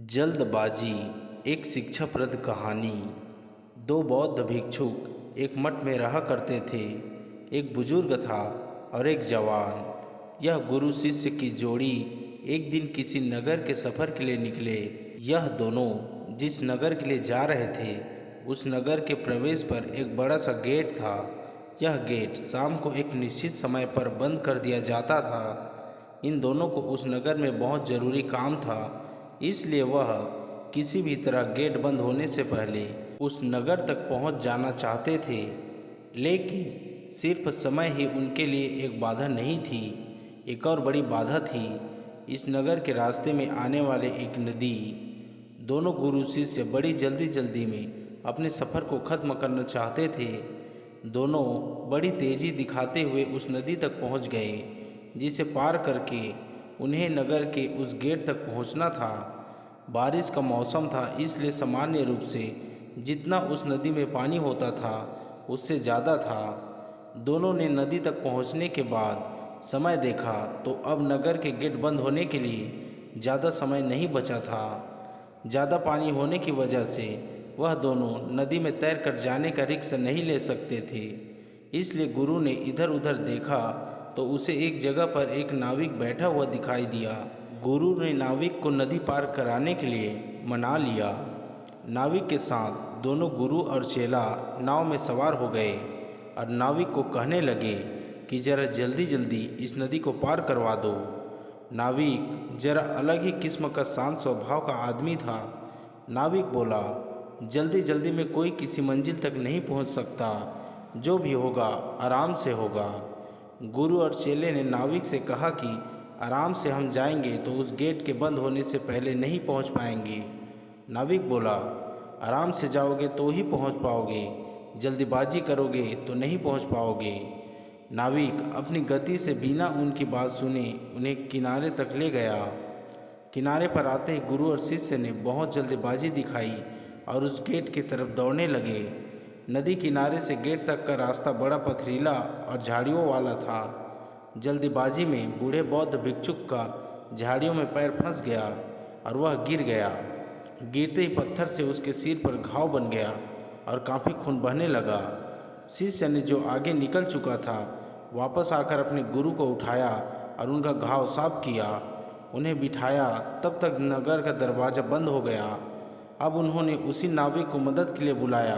जल्दबाजी एक शिक्षाप्रद कहानी। दो बौद्ध भिक्षुक एक मठ में रहा करते थे। एक बुजुर्ग था और एक जवान। यह गुरु शिष्य की जोड़ी एक दिन किसी नगर के सफ़र के लिए निकले। यह दोनों जिस नगर के लिए जा रहे थे उस नगर के प्रवेश पर एक बड़ा सा गेट था। यह गेट शाम को एक निश्चित समय पर बंद कर दिया जाता था। इन दोनों को उस नगर में बहुत ज़रूरी काम था, इसलिए वह किसी भी तरह गेट बंद होने से पहले उस नगर तक पहुंच जाना चाहते थे। लेकिन सिर्फ समय ही उनके लिए एक बाधा नहीं थी, एक और बड़ी बाधा थी इस नगर के रास्ते में आने वाले एक नदी। दोनों गुरु शिष्य बड़ी जल्दी में अपने सफ़र को ख़त्म करना चाहते थे। दोनों बड़ी तेज़ी दिखाते हुए उस नदी तक पहुंच गए, जिसे पार करके उन्हें नगर के उस गेट तक पहुंचना था। बारिश का मौसम था, इसलिए सामान्य रूप से जितना उस नदी में पानी होता था उससे ज़्यादा था। दोनों ने नदी तक पहुंचने के बाद समय देखा तो अब नगर के गेट बंद होने के लिए ज़्यादा समय नहीं बचा था। ज़्यादा पानी होने की वजह से वह दोनों नदी में तैर कर जाने का रिस्क नहीं ले सकते थे। इसलिए गुरु ने इधर उधर देखा तो उसे एक जगह पर एक नाविक बैठा हुआ दिखाई दिया। गुरु ने नाविक को नदी पार कराने के लिए मना लिया। नाविक के साथ दोनों गुरु और चेला नाव में सवार हो गए और नाविक को कहने लगे कि ज़रा जल्दी इस नदी को पार करवा दो। नाविक ज़रा अलग ही किस्म का शांत स्वभाव का आदमी था। नाविक बोला, जल्दी में कोई किसी मंजिल तक नहीं पहुंच सकता, जो भी होगा आराम से होगा। गुरु और चेले ने नाविक से कहा कि आराम से हम जाएंगे तो उस गेट के बंद होने से पहले नहीं पहुंच पाएंगे। नाविक बोला, आराम से जाओगे तो ही पहुंच पाओगे, जल्दीबाजी करोगे तो नहीं पहुंच पाओगे। नाविक अपनी गति से बिना उनकी बात सुने उन्हें किनारे तक ले गया। किनारे पर आते ही गुरु और शिष्य ने बहुत जल्दीबाजी दिखाई और उस गेट की तरफ दौड़ने लगे। नदी किनारे से गेट तक का रास्ता बड़ा पथरीला और झाड़ियों वाला था। जल्दीबाजी में बूढ़े बौद्ध भिक्षुक का झाड़ियों में पैर फंस गया और वह गिर गया। गिरते ही पत्थर से उसके सिर पर घाव बन गया और काफ़ी खून बहने लगा। शिष्य ने जो आगे निकल चुका था वापस आकर अपने गुरु को उठाया और उनका घाव साफ किया, उन्हें बिठाया। तब तक नगर का दरवाज़ा बंद हो गया। अब उन्होंने उसी नाविक को मदद के लिए बुलाया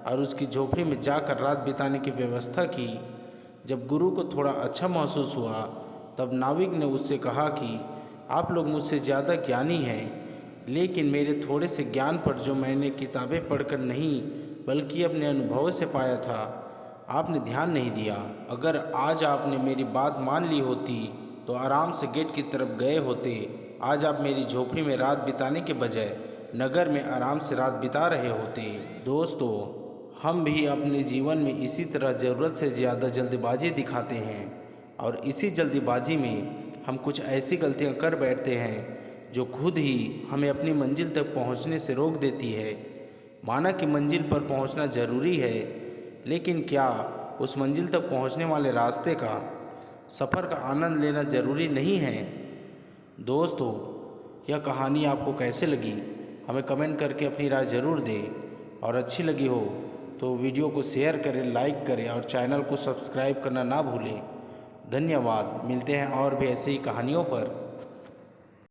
और उसकी झोपड़ी में जाकर रात बिताने की व्यवस्था की। जब गुरु को थोड़ा अच्छा महसूस हुआ तब नाविक ने उससे कहा कि आप लोग मुझसे ज़्यादा ज्ञानी हैं, लेकिन मेरे थोड़े से ज्ञान पर जो मैंने किताबें पढ़कर नहीं बल्कि अपने अनुभव से पाया था, आपने ध्यान नहीं दिया। अगर आज आपने मेरी बात मान ली होती तो आराम से गेट की तरफ गए होते। आज आप मेरी झोपड़ी में रात बिताने के बजाय नगर में आराम से रात बिता रहे होते। दोस्तों, हम भी अपने जीवन में इसी तरह ज़रूरत से ज़्यादा जल्दबाजी दिखाते हैं और इसी जल्दबाजी में हम कुछ ऐसी गलतियां कर बैठते हैं जो खुद ही हमें अपनी मंजिल तक पहुंचने से रोक देती है। माना कि मंजिल पर पहुंचना ज़रूरी है, लेकिन क्या उस मंजिल तक पहुंचने वाले रास्ते का सफ़र का आनंद लेना ज़रूरी नहीं है? दोस्तों, यह कहानी आपको कैसे लगी हमें कमेंट करके अपनी राय ज़रूर दें और अच्छी लगी हो तो वीडियो को शेयर करें, लाइक करें और चैनल को सब्सक्राइब करना ना भूलें। धन्यवाद। मिलते हैं और भी ऐसी ही कहानियों पर।